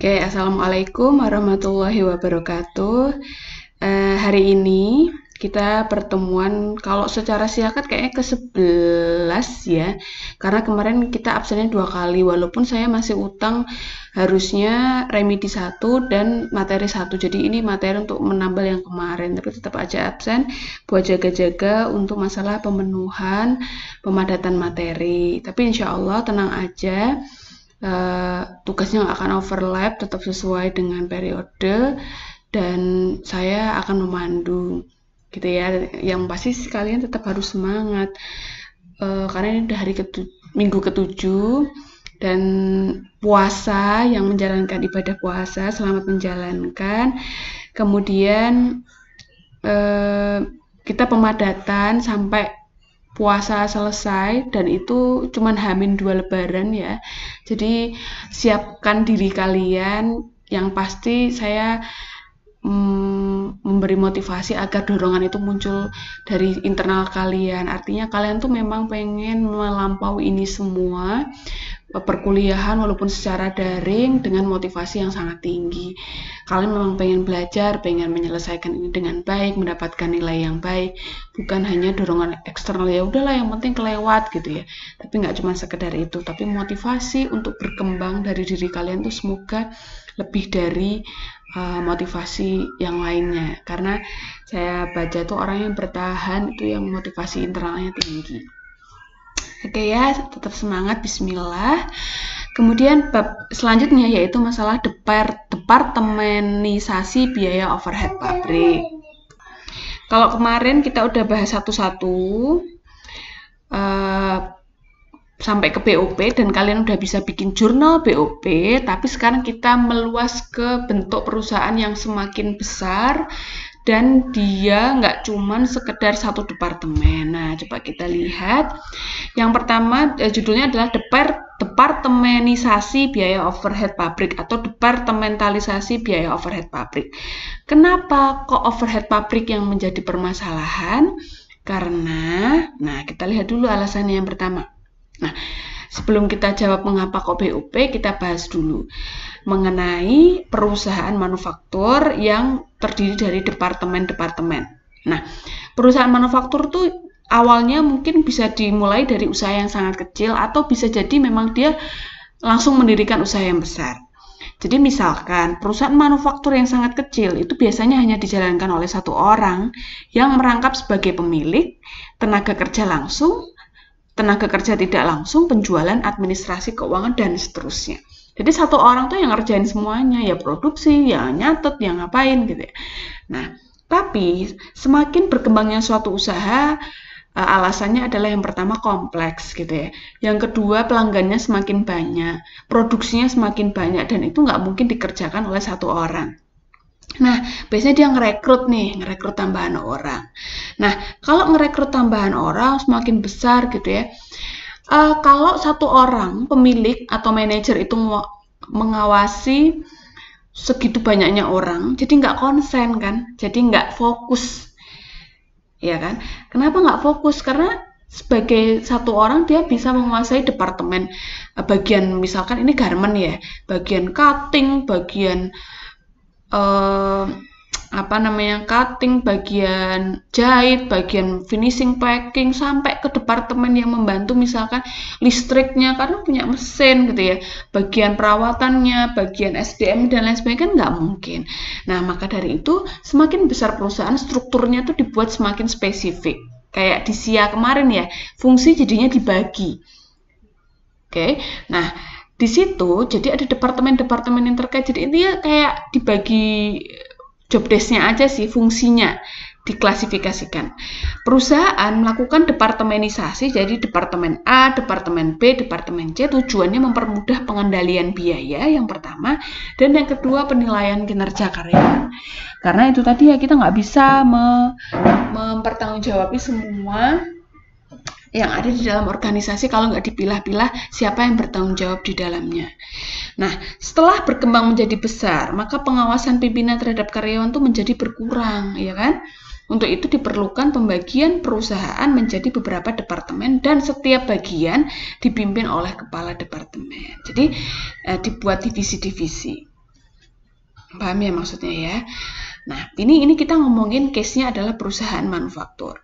Oke, Assalamualaikum warahmatullahi wabarakatuh. Hari ini kita pertemuan kalau secara silakat kayaknya ke-11 ya. Karena kemarin kita absennya 2 kali, walaupun saya masih utang harusnya remedi 1 dan materi 1. Jadi ini materi untuk menambal yang kemarin, tapi tetap aja absen buat jaga-jaga untuk masalah pemenuhan pemadatan materi. Tapi insya Allah tenang aja. Tugasnya nggak akan overlap, tetap sesuai dengan periode dan saya akan memandu gitu ya. Yang pasti kalian tetap harus semangat karena ini udah minggu ke-7 dan puasa, yang menjalankan ibadah puasa selamat menjalankan. Kemudian kita pemadatan sampai puasa selesai, dan itu cuman H-2 lebaran ya. Jadi siapkan diri kalian. Yang pasti saya memberi motivasi agar dorongan itu muncul dari internal kalian. Artinya kalian tuh memang pengen melampaui ini semua, perkuliahan walaupun secara daring dengan motivasi yang sangat tinggi. Kalian memang pengen belajar, pengen menyelesaikan ini dengan baik, mendapatkan nilai yang baik, bukan hanya dorongan eksternal, ya udahlah yang penting kelewat gitu ya. Tapi nggak cuma sekedar itu, tapi motivasi untuk berkembang dari diri kalian tuh semoga lebih dari motivasi yang lainnya. Karena saya baca tuh orang yang bertahan itu yang motivasi internalnya tinggi. Oke ya, tetap semangat, bismillah. Kemudian bab selanjutnya yaitu masalah departemenisasi biaya overhead pabrik. Kalau kemarin kita udah bahas satu-satu sampai ke BOP dan kalian udah bisa bikin jurnal BOP, tapi sekarang kita meluas ke bentuk perusahaan yang semakin besar dan dia nggak cuman sekedar satu departemen. Nah, coba kita lihat. Yang pertama judulnya adalah departemenisasi biaya overhead pabrik atau departementalisasi biaya overhead pabrik. Kenapa kok overhead pabrik yang menjadi permasalahan? Karena, nah kita lihat dulu alasannya yang pertama. Nah, sebelum kita jawab mengapa kok BOP, kita bahas dulu mengenai perusahaan manufaktur yang terdiri dari departemen-departemen. Nah, perusahaan manufaktur tuh awalnya mungkin bisa dimulai dari usaha yang sangat kecil atau bisa jadi memang dia langsung mendirikan usaha yang besar. Jadi misalkan perusahaan manufaktur yang sangat kecil itu biasanya hanya dijalankan oleh satu orang yang merangkap sebagai pemilik, tenaga kerja langsung, tenaga kerja tidak langsung, penjualan, administrasi keuangan, dan seterusnya. Jadi satu orang tuh yang ngerjain semuanya, ya produksi, ya nyatet, ya ngapain gitu ya. Nah, tapi semakin berkembangnya suatu usaha, alasannya adalah yang pertama kompleks gitu ya. Yang kedua pelanggannya semakin banyak, produksinya semakin banyak, dan itu nggak mungkin dikerjakan oleh satu orang. Nah, biasanya dia ngerekrut tambahan orang. Nah, kalau ngerekrut tambahan orang semakin besar gitu ya, kalau satu orang pemilik atau manajer itu mengawasi segitu banyaknya orang, jadi nggak konsen kan, jadi nggak fokus, ya kan? Kenapa nggak fokus? Karena sebagai satu orang dia bisa menguasai departemen bagian, misalkan ini garment ya, bagian cutting, bagian cutting, bagian jahit, bagian finishing packing, sampai ke departemen yang membantu misalkan listriknya karena punya mesin gitu ya, bagian perawatannya, bagian SDM dan lain sebagainya, kan nggak mungkin. Nah, maka dari itu semakin besar perusahaan, strukturnya tuh dibuat semakin spesifik. Kayak di SIA kemarin ya, fungsi jadinya dibagi. Oke, nah di situ jadi ada departemen-departemen yang terkait, jadi ini kayak dibagi job desk-nya aja sih, fungsinya diklasifikasikan. Perusahaan melakukan departemenisasi, jadi departemen A, departemen B, departemen C, tujuannya mempermudah pengendalian biaya yang pertama, dan yang kedua penilaian kinerja karyawan. Karena itu tadi ya, kita nggak bisa mempertanggungjawabkan semua yang ada di dalam organisasi kalau nggak dipilah-pilah siapa yang bertanggung jawab di dalamnya. Nah, setelah berkembang menjadi besar, maka pengawasan pimpinan terhadap karyawan itu menjadi berkurang, ya kan? Untuk itu diperlukan pembagian perusahaan menjadi beberapa departemen dan setiap bagian dipimpin oleh kepala departemen. Jadi dibuat divisi-divisi. Paham ya maksudnya ya? Nah, ini kita ngomongin case-nya adalah perusahaan manufaktur.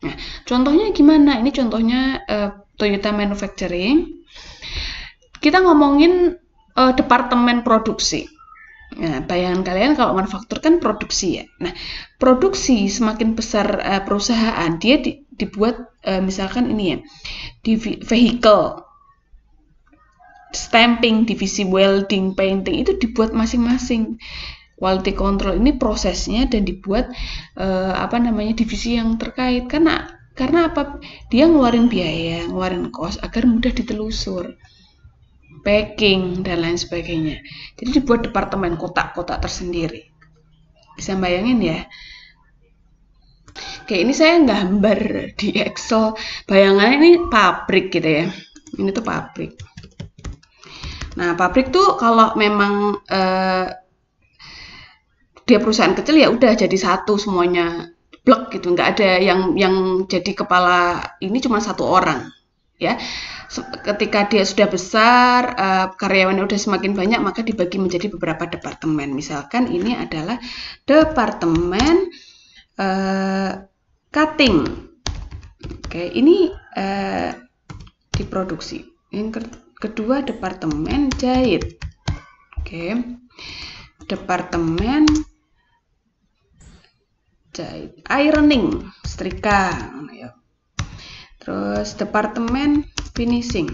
Nah, contohnya gimana? Ini contohnya Toyota Manufacturing. Kita ngomongin departemen produksi. Nah, bayangan kalian kalau manufaktur kan produksi ya. Nah, produksi semakin besar perusahaan, dia dibuat misalkan ini ya, di vehicle, stamping, divisi welding, painting itu dibuat masing-masing. Quality control ini prosesnya dan dibuat divisi yang terkait karena apa? Dia ngeluarin biaya, ngeluarin cost agar mudah ditelusur, packing dan lain sebagainya. Jadi dibuat departemen kotak-kotak tersendiri. Bisa bayangin ya? Oke, ini saya gambar di Excel. Bayangannya ini pabrik gitu ya. Ini tuh pabrik. Nah, pabrik tuh kalau memang dia perusahaan kecil ya udah jadi satu semuanya blek gitu, nggak ada yang jadi kepala ini cuma satu orang ya. Ketika dia sudah besar, karyawannya udah semakin banyak, maka dibagi menjadi beberapa departemen. Misalkan ini adalah departemen cutting. Oke, ini diproduksi. Yang kedua departemen jahit. Oke. Departemen jahit, ironing, setrika. Terus departemen finishing.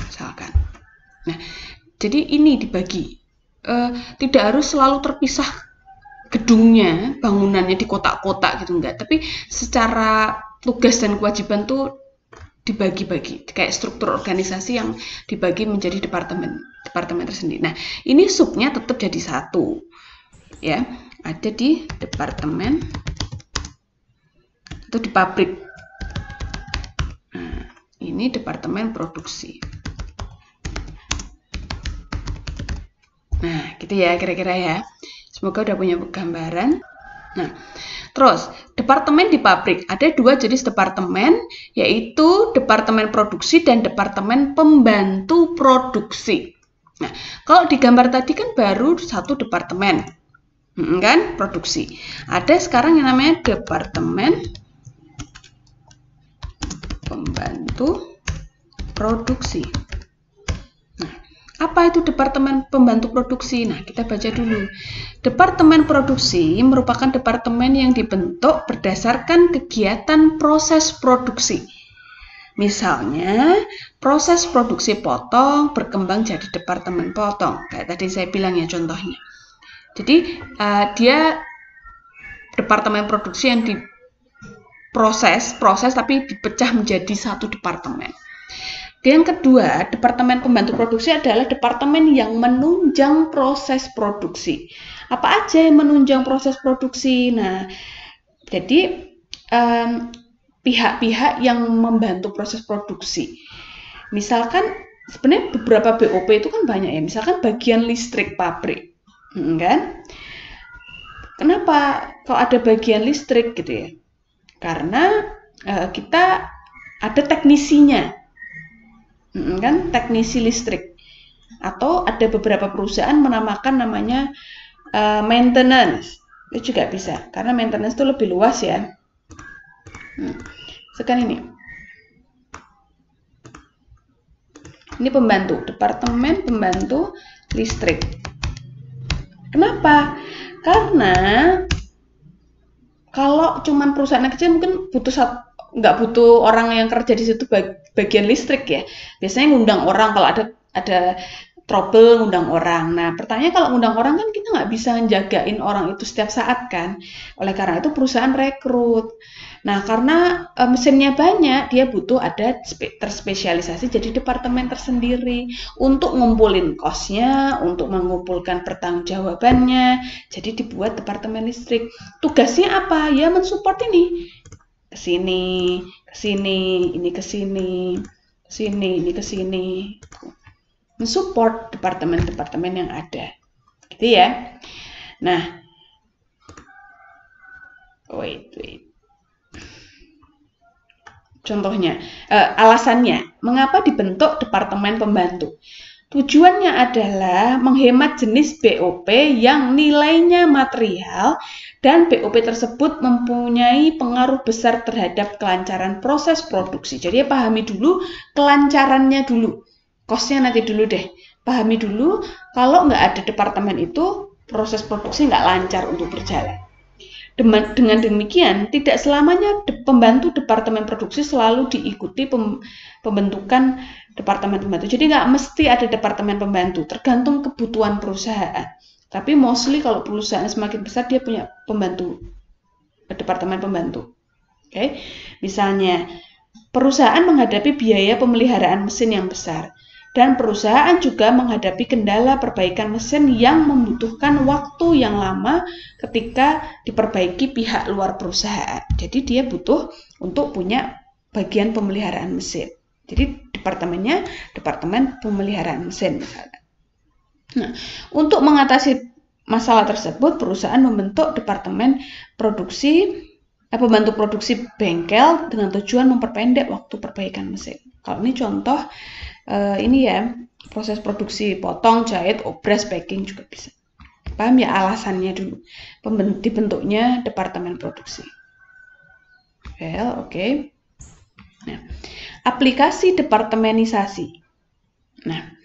Misalkan. Nah, jadi ini dibagi. Tidak harus selalu terpisah gedungnya, bangunannya di kotak-kotak gitu enggak, tapi secara tugas dan kewajiban tuh dibagi-bagi, kayak struktur organisasi yang dibagi menjadi departemen tersendiri. Nah, ini subnya tetap jadi satu, ya, ada di departemen atau di pabrik. Nah, ini departemen produksi. Nah, gitu ya kira-kira ya. Semoga udah punya gambaran. Nah, terus departemen di pabrik ada dua jenis departemen, yaitu departemen produksi dan departemen pembantu produksi. Nah, kalau di gambar tadi kan baru satu departemen, kan produksi. Ada sekarang yang namanya departemen pembantu produksi. Apa itu departemen pembantu produksi? Nah, kita baca dulu. Departemen produksi merupakan departemen yang dibentuk berdasarkan kegiatan proses produksi. Misalnya, proses produksi potong berkembang jadi departemen potong. Kayak tadi saya bilang ya contohnya. Jadi, dia departemen produksi yang diproses tapi dipecah menjadi satu departemen. Yang kedua, departemen pembantu produksi adalah departemen yang menunjang proses produksi. Apa aja yang menunjang proses produksi? Nah, jadi pihak-pihak yang membantu proses produksi. Misalkan sebenarnya beberapa BOP itu kan banyak ya. Misalkan bagian listrik pabrik, kan? Kenapa kok ada bagian listrik gitu ya? Karena kita ada teknisinya. Kan teknisi listrik, atau ada beberapa perusahaan menamakan namanya maintenance, itu juga bisa karena maintenance itu lebih luas ya. Sekarang ini pembantu, departemen pembantu listrik. Kenapa? Karena kalau cuman perusahaan kecil mungkin nggak butuh orang yang kerja di situ bagian listrik ya. Biasanya ngundang orang kalau ada trouble, ngundang orang. Nah, pertanyaannya kalau ngundang orang kan kita nggak bisa jagain orang itu setiap saat kan. Oleh karena itu perusahaan rekrut. Nah, karena mesinnya banyak, dia butuh ada terspesialisasi jadi departemen tersendiri untuk ngumpulin cost-nya, untuk mengumpulkan pertanggungjawabannya. Jadi dibuat departemen listrik. Tugasnya apa? Ya mensupport ini. Kesini, ini kesini, ini kesini. Mensupport departemen-departemen yang ada. Gitu ya. Nah, wait. Contohnya, alasannya, mengapa dibentuk departemen pembantu? Tujuannya adalah menghemat jenis BOP yang nilainya material dan BOP tersebut mempunyai pengaruh besar terhadap kelancaran proses produksi. Jadi pahami dulu kelancarannya dulu. Cost-nya nanti dulu deh. Pahami dulu kalau nggak ada departemen itu proses produksi nggak lancar untuk berjalan. Dengan demikian, tidak selamanya pembantu departemen produksi selalu diikuti pembentukan departemen pembantu. Jadi nggak mesti ada departemen pembantu, tergantung kebutuhan perusahaan. Tapi mostly kalau perusahaan semakin besar, dia punya pembantu, departemen pembantu. Oke, misalnya perusahaan menghadapi biaya pemeliharaan mesin yang besar. Dan perusahaan juga menghadapi kendala perbaikan mesin yang membutuhkan waktu yang lama ketika diperbaiki pihak luar perusahaan. Jadi dia butuh untuk punya bagian pemeliharaan mesin. Jadi departemennya departemen pemeliharaan mesin misalnya. Nah, untuk mengatasi masalah tersebut, perusahaan membentuk departemen produksi, pembantu produksi bengkel dengan tujuan memperpendek waktu perbaikan mesin. Kalau ini contoh, ini ya, proses produksi potong, jahit, obras, packing juga bisa. Paham ya alasannya dulu, dibentuknya departemen produksi. Oke. Nah, aplikasi departemenisasi. Nah,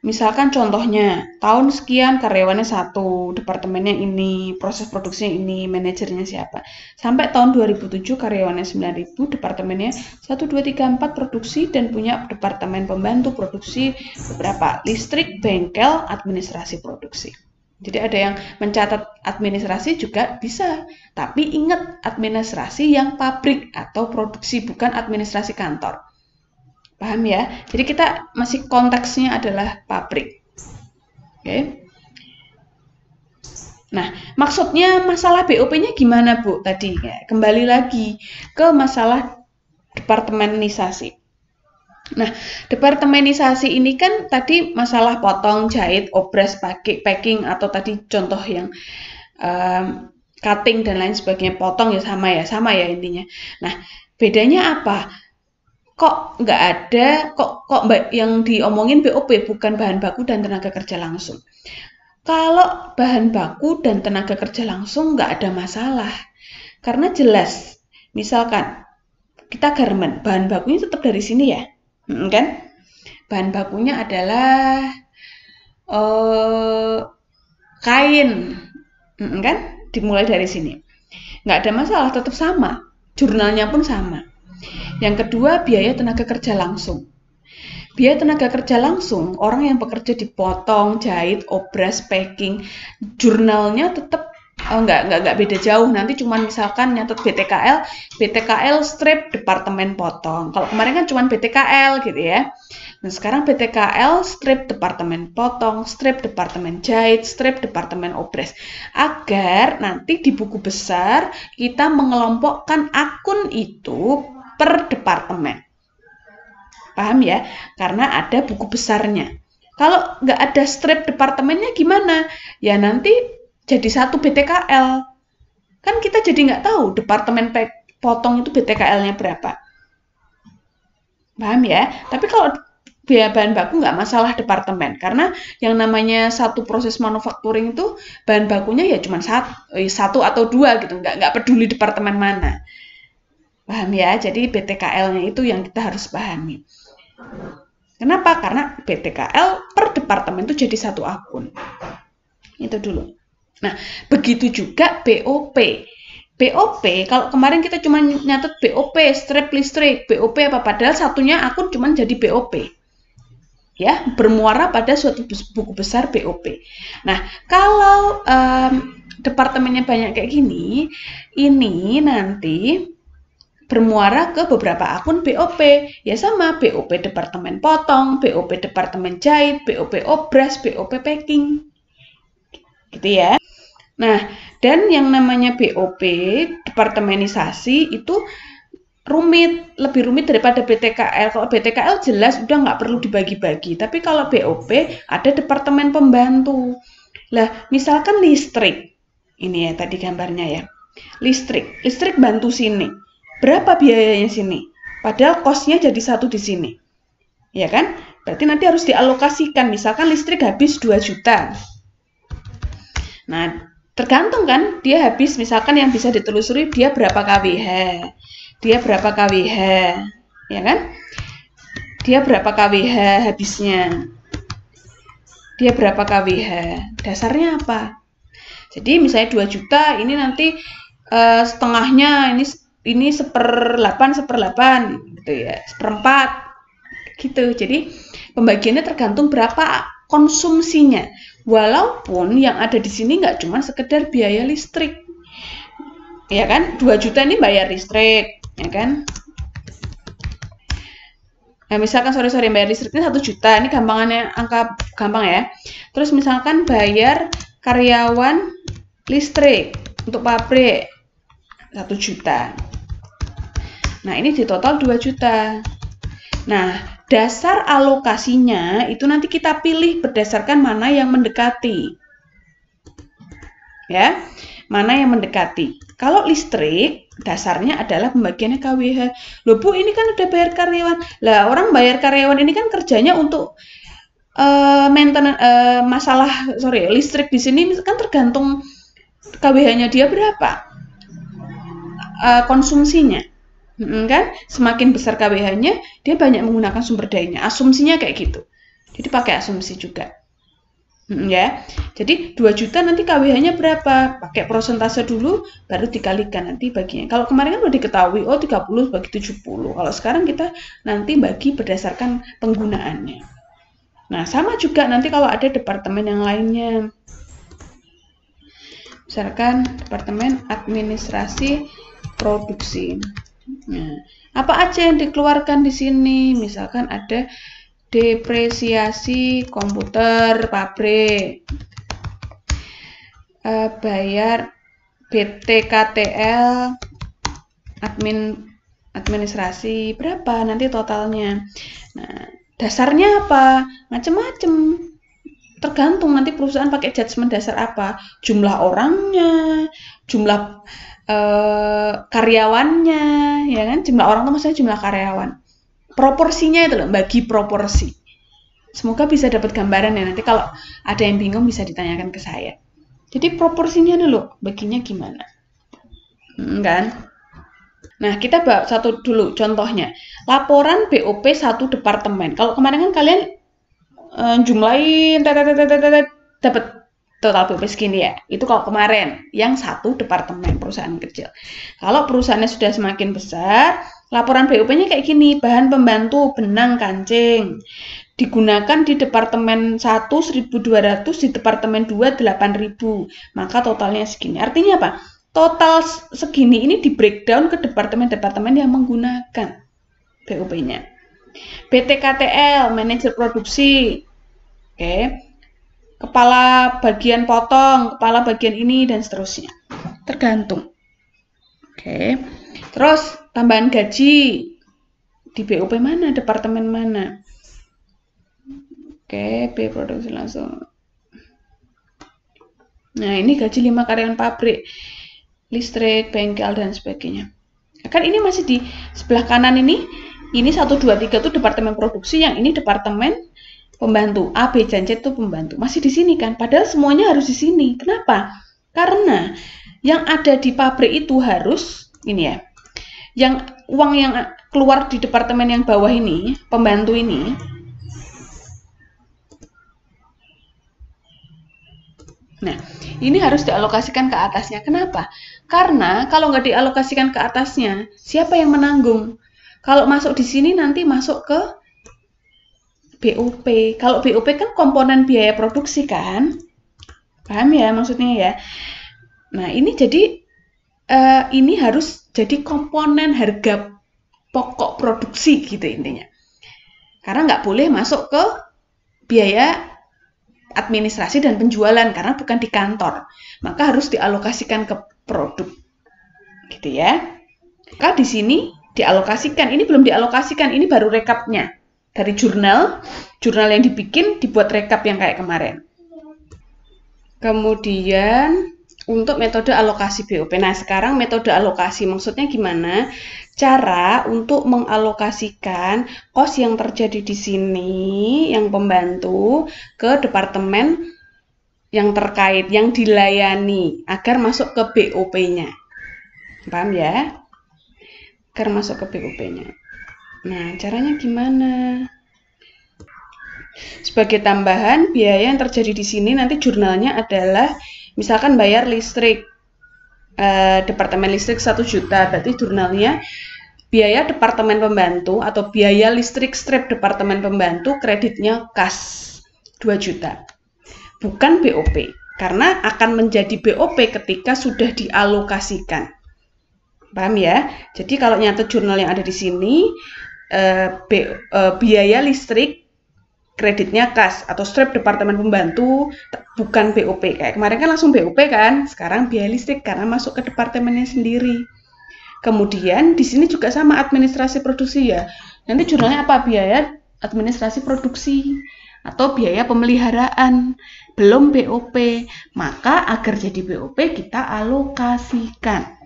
misalkan contohnya, tahun sekian karyawannya 1, departemennya ini, proses produksinya ini, manajernya siapa. Sampai tahun 2007 karyawannya 9.000, departemennya 1, 2, 3, 4 produksi dan punya departemen pembantu produksi beberapa, listrik, bengkel, administrasi produksi. Jadi ada yang mencatat administrasi juga bisa, tapi ingat administrasi yang pabrik atau produksi, bukan administrasi kantor. Paham ya? Jadi kita masih konteksnya adalah pabrik. Oke. Nah, maksudnya masalah BOP-nya gimana, Bu? Tadi ya, kembali lagi ke masalah departemenisasi. Nah, departemenisasi ini kan tadi masalah potong, jahit, obras, packing, atau tadi contoh yang cutting dan lain sebagainya, potong ya sama ya intinya. Nah, bedanya apa? Kok nggak ada, kok yang diomongin BOP bukan bahan baku dan tenaga kerja langsung. Kalau bahan baku dan tenaga kerja langsung nggak ada masalah, karena jelas, misalkan kita garment, bahan bakunya tetap dari sini ya, kan? Bahan bakunya adalah kain, kan? Dimulai dari sini, nggak ada masalah, tetap sama, jurnalnya pun sama. Yang kedua, biaya tenaga kerja langsung. Biaya tenaga kerja langsung, orang yang bekerja di potong, jahit, obras, packing, jurnalnya tetap nggak beda jauh. Nanti cuman misalkan nyatet BTKL strip departemen potong. Kalau kemarin kan cuman BTKL gitu ya. Nah sekarang BTKL strip departemen potong, strip departemen jahit, strip departemen obras. Agar nanti di buku besar kita mengelompokkan akun itu per departemen. Paham ya? Karena ada buku besarnya. Kalau nggak ada strip departemennya gimana? Ya nanti jadi satu BTKL. Kan kita jadi nggak tahu departemen potong itu BTKL-nya berapa. Paham ya? Tapi kalau biaya bahan baku nggak masalah departemen. Karena yang namanya satu proses manufacturing itu bahan bakunya ya cuma satu atau dua gitu. Nggak peduli departemen mana. Paham ya? Jadi BTKL-nya itu yang kita harus pahami. Kenapa? Karena BTKL per departemen itu jadi satu akun. Itu dulu. Nah, begitu juga BOP. BOP, kalau kemarin kita cuma nyatet BOP, strip listrik, BOP apa? Padahal satunya akun cuma jadi BOP. Ya, bermuara pada suatu buku besar BOP. Nah, kalau departemennya banyak kayak gini, ini nanti bermuara ke beberapa akun BOP. Ya sama, BOP departemen potong, BOP departemen jahit, BOP obras, BOP packing. Gitu ya. Nah, dan yang namanya BOP, departemenisasi itu rumit, lebih rumit daripada BTKL. Kalau BTKL jelas udah nggak perlu dibagi-bagi. Tapi kalau BOP ada departemen pembantu. Lah, misalkan listrik. Ini ya tadi gambarnya ya. Listrik bantu sini. Berapa biayanya sini? Padahal kosnya jadi satu di sini. Ya kan? Berarti nanti harus dialokasikan. Misalkan listrik habis 2 juta. Nah, tergantung kan, dia habis, misalkan yang bisa ditelusuri dia berapa kWh. Dia berapa kWh, ya kan? Dia berapa kWh habisnya. Dia berapa kWh. Dasarnya apa? Jadi misalnya 2 juta, ini nanti setengahnya ini 1/8 gitu ya, 1/4 gitu. Jadi pembagiannya tergantung berapa konsumsinya. Walaupun yang ada di sini nggak cuma sekedar biaya listrik, ya kan? 2 juta ini bayar listrik, ya kan? Nah, misalkan bayar listriknya 1 juta, ini gampangannya angka gampang ya. Terus misalkan bayar karyawan listrik untuk pabrik 1 juta. Nah, ini di total 2 juta. Nah, dasar alokasinya itu nanti kita pilih berdasarkan mana yang mendekati. Ya, mana yang mendekati. Kalau listrik, dasarnya adalah pembagiannya kWh. Loh Bu, ini kan udah bayar karyawan. Lah, orang bayar karyawan ini kan kerjanya untuk maintenance, listrik di sini kan tergantung kWh-nya dia berapa. Konsumsinya. Kan semakin besar kWh-nya dia banyak menggunakan sumber dayanya, asumsinya kayak gitu. Jadi pakai asumsi juga ya. Jadi 2 juta nanti kWh-nya berapa, pakai prosentase dulu baru dikalikan nanti baginya. Kalau kemarin kan udah diketahui 30 bagi 70, kalau sekarang kita nanti bagi berdasarkan penggunaannya. Nah, sama juga nanti kalau ada departemen yang lainnya, misalkan departemen administrasi produksi. Nah, apa aja yang dikeluarkan di sini? Misalkan ada depresiasi komputer pabrik, bayar BTKTL administrasi berapa nanti totalnya. Nah, dasarnya apa? Macam-macam. Tergantung nanti perusahaan pakai judgement dasar apa. Jumlah orangnya, jumlah karyawannya, ya kan? Jumlah orang itu maksudnya jumlah karyawan. Proporsinya itu loh, bagi proporsi. Semoga bisa dapat gambaran ya, nanti kalau ada yang bingung bisa ditanyakan ke saya. Jadi proporsinya dulu, baginya gimana? Kan? Nah, kita bahas satu dulu contohnya. Laporan BOP satu departemen. Kalau kemarin kan kalian jumlahin dapat total BOP segini ya. Itu kalau kemarin yang satu departemen perusahaan kecil. Kalau perusahaannya sudah semakin besar, laporan BOP-nya kayak gini, bahan pembantu, benang, kancing. Digunakan di departemen 1 1.200, di departemen 2 8.000. Maka totalnya segini. Artinya apa? Total segini ini di breakdown ke departemen-departemen yang menggunakan BOP-nya. BTKTL, manajer produksi. Oke. Kepala bagian potong, kepala bagian ini, dan seterusnya. Tergantung. Oke. Terus, tambahan gaji. Di BOP mana? Departemen mana? Oke, B produksi langsung. Nah, ini gaji 5 karyawan pabrik. Listrik, bengkel, dan sebagainya. Kan ini masih di sebelah kanan ini 1, 2, 3 itu departemen produksi, yang ini departemen pembantu. A, B, dan C itu pembantu. Masih di sini kan? Padahal semuanya harus di sini. Kenapa? Karena yang ada di pabrik itu harus, ini ya, yang uang yang keluar di departemen yang bawah ini, pembantu ini, nah, ini harus dialokasikan ke atasnya. Kenapa? Karena kalau nggak dialokasikan ke atasnya, siapa yang menanggung? Kalau masuk di sini nanti masuk ke BOP. Kalau BOP kan komponen biaya produksi kan? Paham ya maksudnya ya? Nah, ini jadi ini harus jadi komponen harga pokok produksi gitu intinya. Karena nggak boleh masuk ke biaya administrasi dan penjualan karena bukan di kantor. Maka harus dialokasikan ke produk. Gitu ya. Maka di sini dialokasikan. Ini belum dialokasikan, ini baru rekapnya. Dari jurnal yang dibikin dibuat rekap yang kayak kemarin. Kemudian untuk metode alokasi BOP. Nah, sekarang metode alokasi maksudnya gimana? Cara untuk mengalokasikan kos yang terjadi di sini, yang pembantu, ke departemen yang terkait, yang dilayani, agar masuk ke BOP-nya. Paham ya? Agar masuk ke BOP-nya. Nah, caranya gimana? Sebagai tambahan, biaya yang terjadi di sini nanti jurnalnya adalah misalkan bayar listrik, departemen listrik 1 juta, berarti jurnalnya biaya departemen pembantu atau biaya listrik strip departemen pembantu kreditnya kas 2 juta. Bukan BOP, karena akan menjadi BOP ketika sudah dialokasikan. Paham ya? Jadi kalau nyatet jurnal yang ada di sini, biaya listrik kreditnya kas atau strip departemen pembantu, bukan BOP. Kayak kemarin kan langsung BOP kan, sekarang biaya listrik karena masuk ke departemennya sendiri. Kemudian di sini juga sama administrasi produksi ya. Nanti jurnalnya apa? Biaya administrasi produksi atau biaya pemeliharaan, belum BOP. Maka agar jadi BOP kita alokasikan.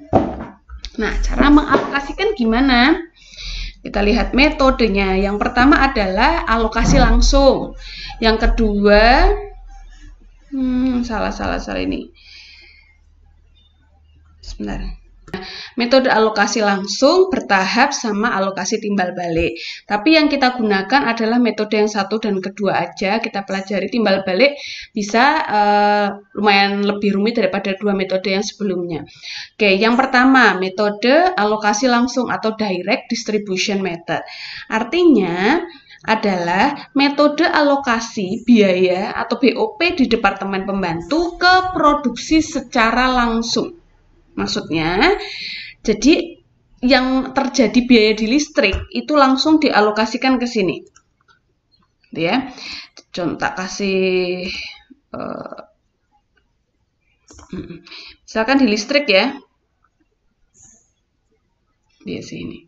Nah, cara mengalokasikan gimana? Kita lihat metodenya. Yang pertama adalah alokasi langsung. Yang kedua, salah ini. Sebentar. Metode alokasi langsung, bertahap, sama alokasi timbal balik. Tapi yang kita gunakan adalah metode yang 1 dan kedua aja. Kita pelajari timbal balik bisa lumayan lebih rumit daripada 2 metode yang sebelumnya. Oke, yang pertama metode alokasi langsung atau direct distribution method. Artinya adalah metode alokasi biaya atau BOP di departemen pembantu ke produksi secara langsung. Maksudnya, jadi yang terjadi biaya di listrik itu langsung dialokasikan ke sini. Ya. Contoh kasih misalkan di listrik ya. Di sini.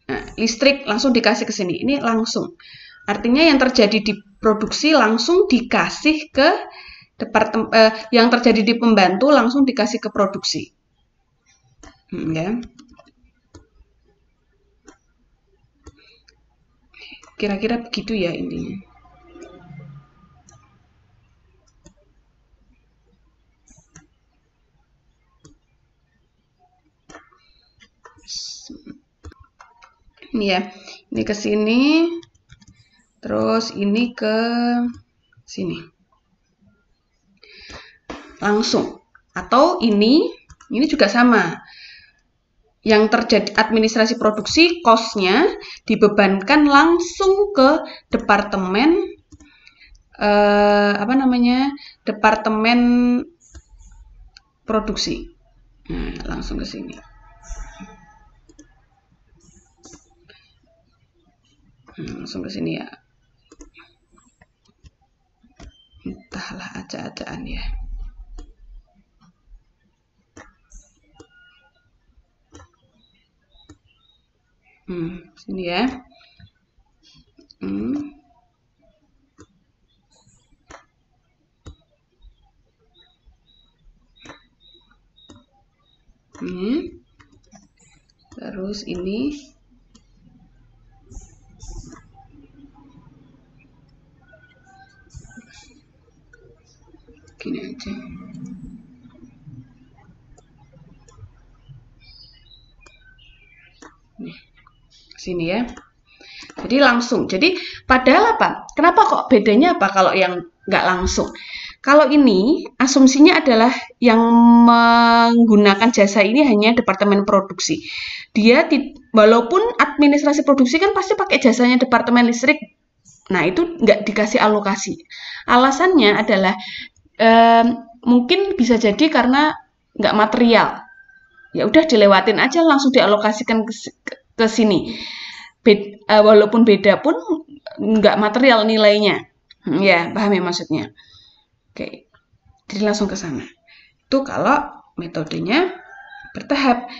Nah, listrik langsung dikasih ke sini. Ini langsung. Artinya yang terjadi di produksi langsung dikasih ke departemen, yang terjadi di pembantu langsung dikasih ke produksi. Ya. Kira-kira begitu ya intinya. Ini ya, ini ke sini, terus ini ke sini. Langsung. Atau ini juga sama. Yang terjadi administrasi produksi, cost-nya dibebankan langsung ke departemen, departemen produksi. Nah, langsung ke sini. Langsung ke sini ya. Entahlah acak-acakan ya. Sini ya. Terus ini. Gini aja. Nih, sini ya. Jadi langsung. Jadi padahal apa? Kenapa kok bedanya apa kalau yang nggak langsung? Kalau ini asumsinya adalah yang menggunakan jasa ini hanya departemen produksi. Dia walaupun administrasi produksi kan pasti pakai jasanya departemen listrik. Nah, itu nggak dikasih alokasi. Alasannya adalah mungkin bisa jadi karena nggak material. Ya udah dilewatin aja, langsung dialokasikan ke sini. Walaupun beda pun nggak material nilainya. Ya, paham ya maksudnya? Oke, jadi langsung ke sana. Itu kalau metodenya bertahap.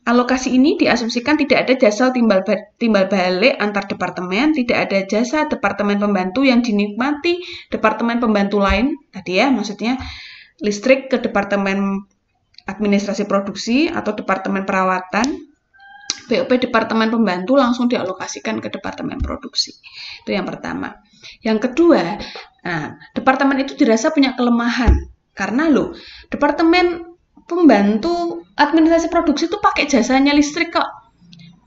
alokasi ini diasumsikan tidak ada jasa timbal balik antar departemen, tidak ada jasa departemen pembantu yang dinikmati departemen pembantu lain. Tadi ya, maksudnya listrik ke departemen administrasi produksi atau departemen perawatan. BOP departemen pembantu langsung dialokasikan ke departemen produksi. Itu yang pertama. Yang kedua, departemen itu dirasa punya kelemahan. Karena loh, departemen pembantu administrasi produksi itu pakai jasanya listrik kok.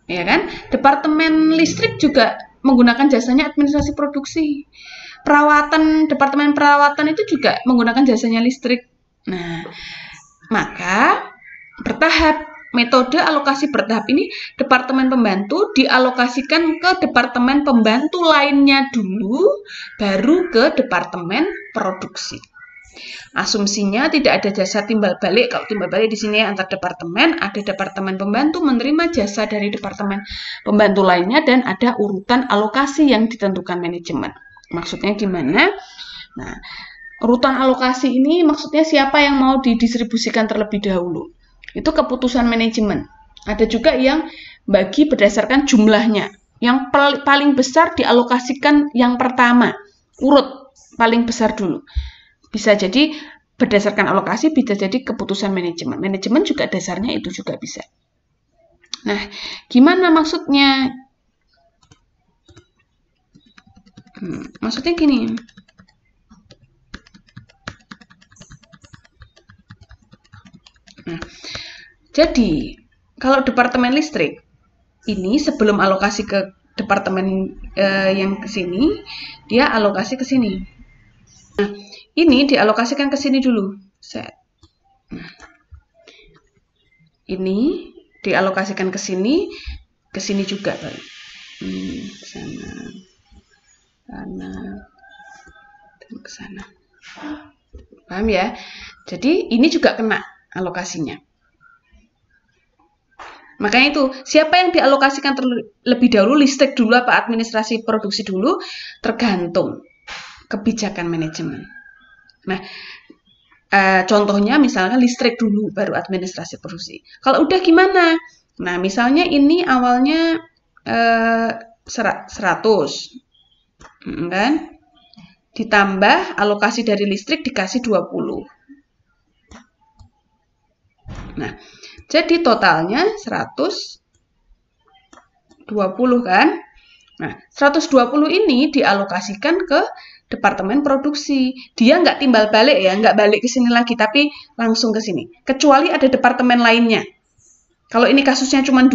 Ya kan? Departemen listrik juga menggunakan jasanya administrasi produksi. Departemen perawatan itu juga menggunakan jasanya listrik. Nah, maka bertahap. Metode alokasi bertahap ini, departemen pembantu dialokasikan ke departemen pembantu lainnya dulu, baru ke departemen produksi. Asumsinya tidak ada jasa timbal balik. Kalau timbal balik di sini antar departemen, ada departemen pembantu menerima jasa dari departemen pembantu lainnya, dan ada urutan alokasi yang ditentukan manajemen. Maksudnya gimana? Nah, urutan alokasi ini maksudnya siapa yang mau didistribusikan terlebih dahulu. Itu keputusan manajemen. Ada juga yang bagi berdasarkan jumlahnya. Yang paling besar dialokasikan yang pertama. Urut paling besar dulu. Bisa jadi berdasarkan alokasi, bisa jadi keputusan manajemen. Manajemen juga dasarnya itu juga bisa. Nah, gimana maksudnya? Maksudnya gini. Nah, jadi, kalau departemen listrik, ini sebelum alokasi ke departemen yang ke sini, dia alokasi ke sini. Nah, ini dialokasikan ke sini dulu. Nah, ini dialokasikan ke sini juga. Sana, dan ke sana. Paham ya? Jadi, ini juga kena alokasinya. Makanya itu, siapa yang dialokasikan terlebih dahulu, listrik dulu apa administrasi produksi dulu, tergantung kebijakan manajemen. Nah, contohnya misalnya listrik dulu, baru administrasi produksi. Kalau udah gimana? Nah, misalnya ini awalnya 100, kan? Ditambah alokasi dari listrik dikasih 20. Nah, jadi totalnya 120 kan? Nah, 120 ini dialokasikan ke departemen produksi. Dia nggak timbal balik ya, nggak balik ke sini lagi, tapi langsung ke sini. Kecuali ada departemen lainnya. Kalau ini kasusnya cuma 2,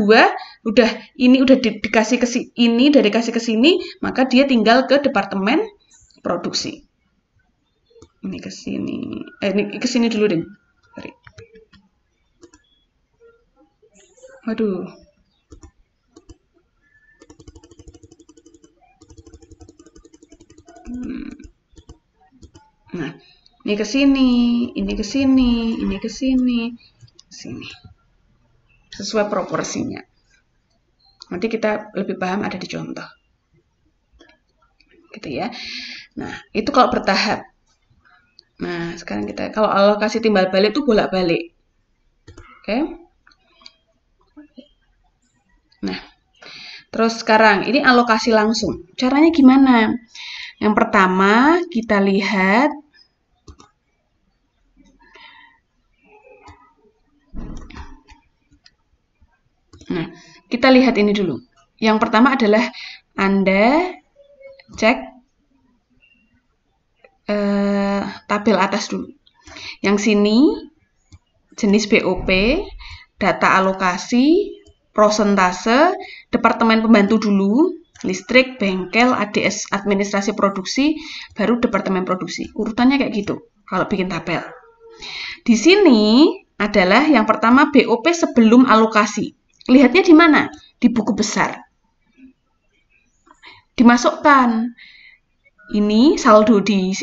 ini udah dikasih ke sini, udah dikasih ke sini, maka dia tinggal ke departemen produksi. Ini ke sini. Ini ke sini dulu deh. Sorry. Waduh. Nah, ini ke sini, ini ke sini, ini ke sini, sini. Sesuai proporsinya. Nanti kita lebih paham ada di contoh. Gitu ya. Nah, itu kalau bertahap. Nah, sekarang kita kalau alokasi timbal balik itu bolak-balik. Oke? Nah, terus sekarang ini alokasi langsung. Caranya gimana? Yang pertama, kita lihat kita lihat ini dulu. Yang pertama adalah Anda cek tabel atas dulu. Yang sini jenis BOP, data alokasi, prosentase, departemen pembantu dulu, listrik, bengkel, ADS, administrasi produksi, baru departemen produksi. Urutannya kayak gitu kalau bikin tabel. Di sini adalah yang pertama BOP sebelum alokasi. Lihatnya di mana? Di buku besar. Dimasukkan. Ini saldo di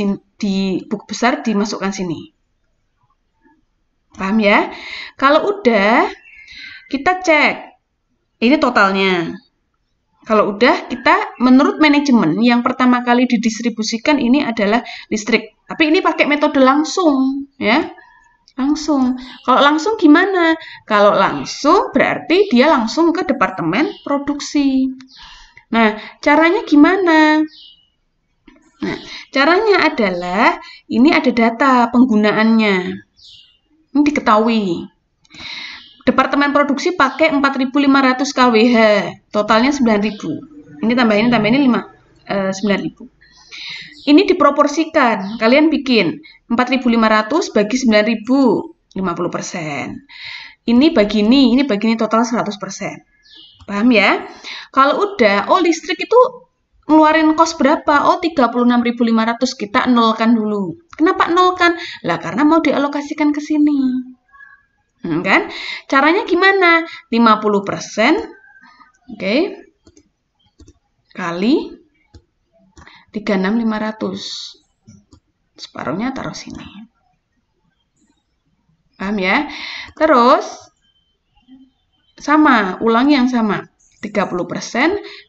buku besar dimasukkan sini. Paham ya? Kalau udah, kita cek. Ini totalnya. Kalau udah, kita menurut manajemen yang pertama kali didistribusikan ini adalah listrik. Tapi ini pakai metode langsung, ya. Langsung. Kalau langsung gimana? Kalau langsung berarti dia langsung ke departemen produksi. Nah, caranya gimana? Nah, caranya adalah ini ada data penggunaannya. Ini diketahui. Departemen produksi pakai 4.500 kWh, totalnya 9.000. Ini tambah ini 9.000. Ini diproporsikan. Kalian bikin 4.500 bagi 9.000, 50%. Ini bagi ini total 100%. Paham ya? Kalau udah, listrik itu ngeluarin kos berapa? 36.500, kita nolkan dulu. Kenapa nolkan? Lah karena mau dialokasikan ke sini. Kan? Caranya gimana? 50%, oke, kali 36.500. Separuhnya taruh sini. Paham ya? Terus, sama, ulangi yang sama. 30%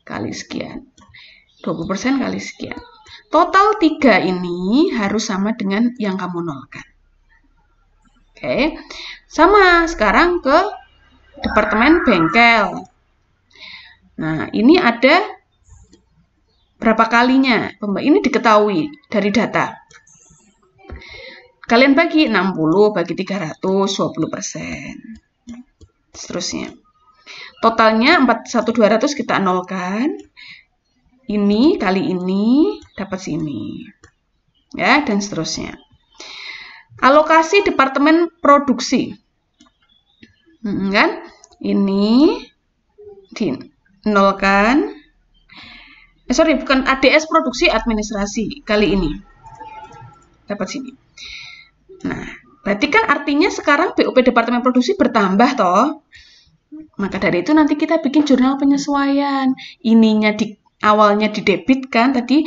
kali sekian. 20% kali sekian. Total 3 ini harus sama dengan yang kamu nolkan. Oke. Sama, sekarang ke departemen bengkel. Nah, ini ada berapa kalinya? Ini diketahui dari data. Kalian bagi 60 bagi 300, 20%. Seterusnya. Totalnya 41.200 kita nolkan. Ini kali ini dapat sini. Ya, dan seterusnya. Alokasi departemen produksi. Kan? Ini dinolkan. Sorry, bukan ADS produksi administrasi kali ini. Dapat sini. Nah, berarti kan artinya sekarang BOP departemen produksi bertambah toh. Maka dari itu nanti kita bikin jurnal penyesuaian. Ininya awalnya didebitkan, tadi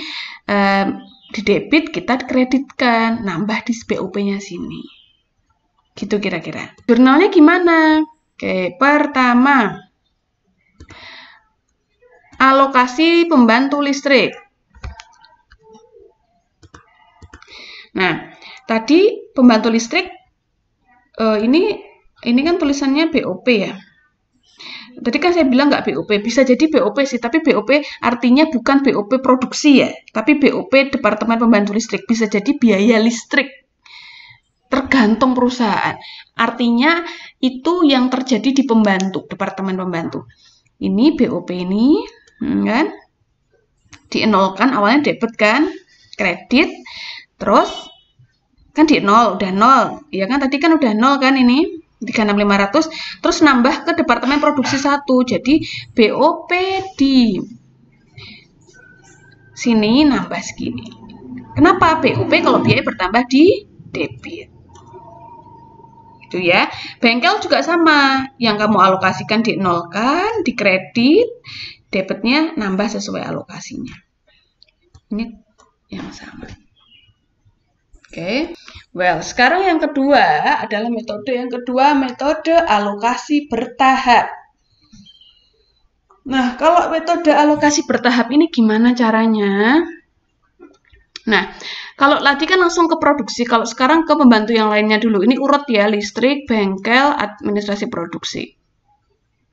didebit, kita kreditkan, nambah di BOP-nya sini. Gitu kira-kira. Jurnalnya gimana? Oke, pertama, alokasi pembantu listrik. Nah, tadi pembantu listrik, ini kan tulisannya BOP ya. Tadi kan saya bilang nggak BOP, bisa jadi BOP sih, tapi BOP artinya bukan BOP produksi ya, tapi BOP Departemen Pembantu Listrik, bisa jadi biaya listrik, tergantung perusahaan. Artinya itu yang terjadi di pembantu, Departemen Pembantu. Ini BOP ini, kan, dienolkan, awalnya debit kan, kredit, terus kan di nol, udah nol, ya kan tadi kan udah nol kan ini, 36.500, terus nambah ke departemen produksi 1, jadi BOP di sini nambah segini. Kenapa? BOP kalau biaya bertambah di debit. Itu ya. Bengkel juga sama, yang kamu alokasikan dinolkan, di kredit, debitnya nambah sesuai alokasinya. Ini yang sama. Oke, well, sekarang yang kedua adalah metode metode alokasi bertahap. Nah, kalau metode alokasi bertahap ini gimana caranya? Nah, kalau tadi kan langsung ke produksi, kalau sekarang ke pembantu yang lainnya dulu. Ini urut ya, listrik, bengkel, administrasi produksi.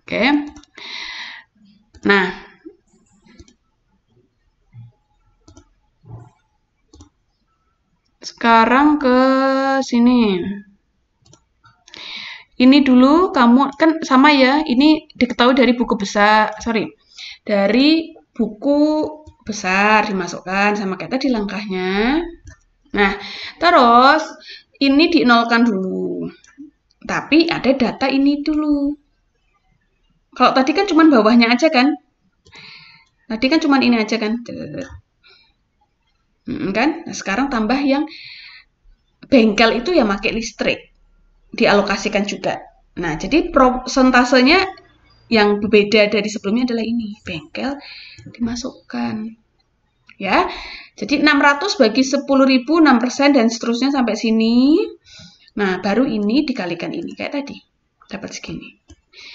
Oke. Nah, sekarang ke sini. Ini dulu kamu kan sama ya, ini diketahui dari buku besar, dari buku besar dimasukkan sama kayak tadi langkahnya. Nah, terus ini dinolkan dulu. Tapi ada data ini dulu. Kalau tadi kan cuma bawahnya aja kan? Tadi kan cuma ini aja kan? Kan? Nah, sekarang tambah yang bengkel itu ya pakai listrik, dialokasikan juga. Nah, jadi prosentasenya yang berbeda dari sebelumnya adalah ini, bengkel dimasukkan. Ya, jadi 600 bagi 10.000, 6% dan seterusnya sampai sini. Nah, baru ini dikalikan ini, kayak tadi, dapat segini.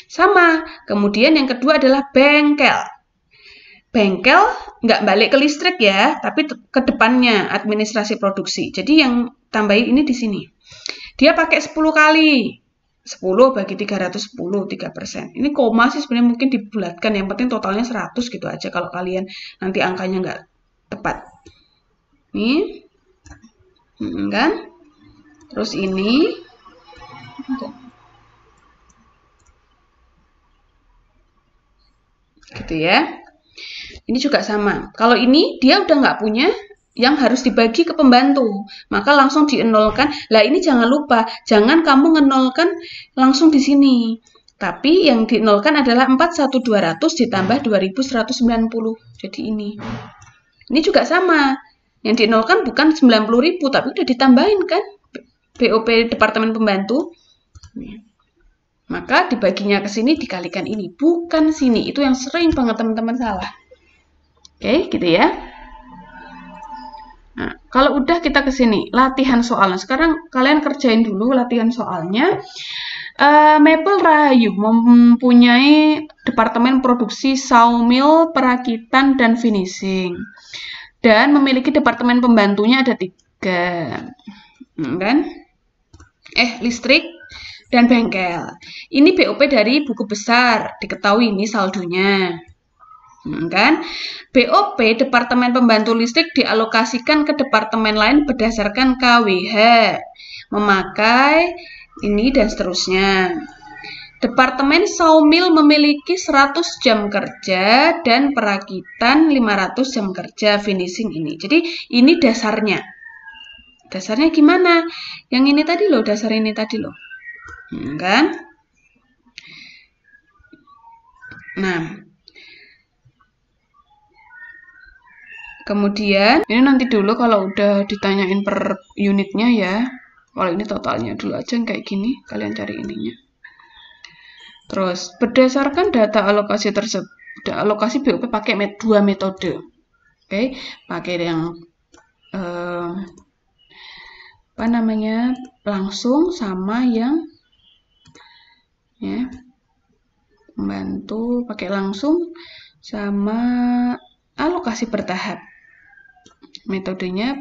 Sama, kemudian yang kedua adalah bengkel. Bengkel nggak balik ke listrik ya, tapi ke depannya administrasi produksi. Jadi yang tambahin ini di sini. Dia pakai 10 kali. 10 bagi 310, 3%. Ini koma sih sebenarnya mungkin dibulatkan. Yang penting totalnya 100 gitu aja kalau kalian nanti angkanya nggak tepat. Nih. Kan? Terus ini. Gitu ya. Ini juga sama. Kalau ini dia udah nggak punya yang harus dibagi ke pembantu, maka langsung dienolkan. Lah ini jangan lupa, jangan kamu ngenolkan langsung di sini. Tapi yang dienolkan adalah 4.200 ditambah 2.190. Jadi ini. Ini juga sama. Yang dienolkan bukan 90.000, tapi udah ditambahin kan? BOP Departemen Pembantu. Maka dibaginya ke sini dikalikan ini, bukan sini. Itu yang sering banget teman-teman salah. Oke, gitu ya. Nah, kalau udah kita ke sini, latihan soalnya. Sekarang kalian kerjain dulu latihan soalnya. Maple Rahayu mempunyai departemen produksi sawmill, perakitan, dan finishing. Dan memiliki departemen pembantunya ada 3. Kan? Listrik dan bengkel. Ini BOP dari buku besar, diketahui ini saldonya. Kan? BOP Departemen Pembantu Listrik dialokasikan ke departemen lain berdasarkan KWH, memakai ini dan seterusnya. Departemen sawmill memiliki 100 jam kerja dan perakitan 500 jam kerja finishing ini. Jadi ini dasarnya. Dasarnya gimana? Yang ini tadi loh, dasar ini tadi loh. Kan? Nah, kemudian, ini nanti dulu kalau udah ditanyain per unitnya ya. Kalau ini totalnya dulu aja kayak gini, kalian cari ininya. Terus, berdasarkan data alokasi tersebut, alokasi BOP pakai 2 metode. Oke, pakai yang langsung sama yang ya, membantu pakai langsung sama alokasi bertahap. Metodenya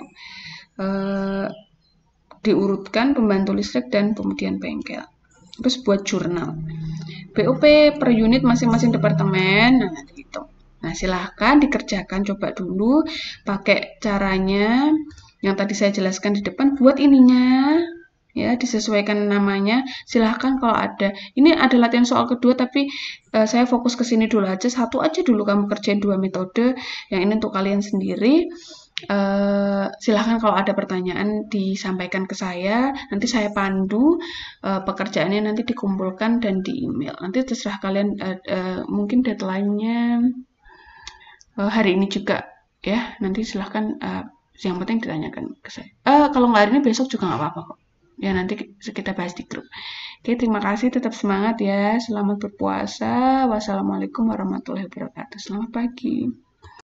diurutkan pembantu listrik dan kemudian bengkel. Terus buat jurnal. BOP per unit masing-masing departemen. Nah, gitu. Nah, silahkan dikerjakan, coba dulu pakai caranya yang tadi saya jelaskan di depan. Buat ininya, ya disesuaikan namanya. Silahkan kalau ada. Ini ada latihan soal kedua, tapi saya fokus ke sini dulu aja. Satu aja dulu kamu kerjain 2 metode. Yang ini untuk kalian sendiri. Silahkan kalau ada pertanyaan disampaikan ke saya, nanti saya pandu pekerjaannya, nanti dikumpulkan dan di email. Nanti terserah kalian, mungkin deadline-nya hari ini juga ya, nanti silahkan, yang penting ditanyakan ke saya. Kalau nggak hari ini besok juga nggak apa-apa kok ya, nanti kita bahas di grup. Oke, terima kasih, tetap semangat ya, selamat berpuasa. Wassalamualaikum warahmatullahi wabarakatuh. Selamat pagi.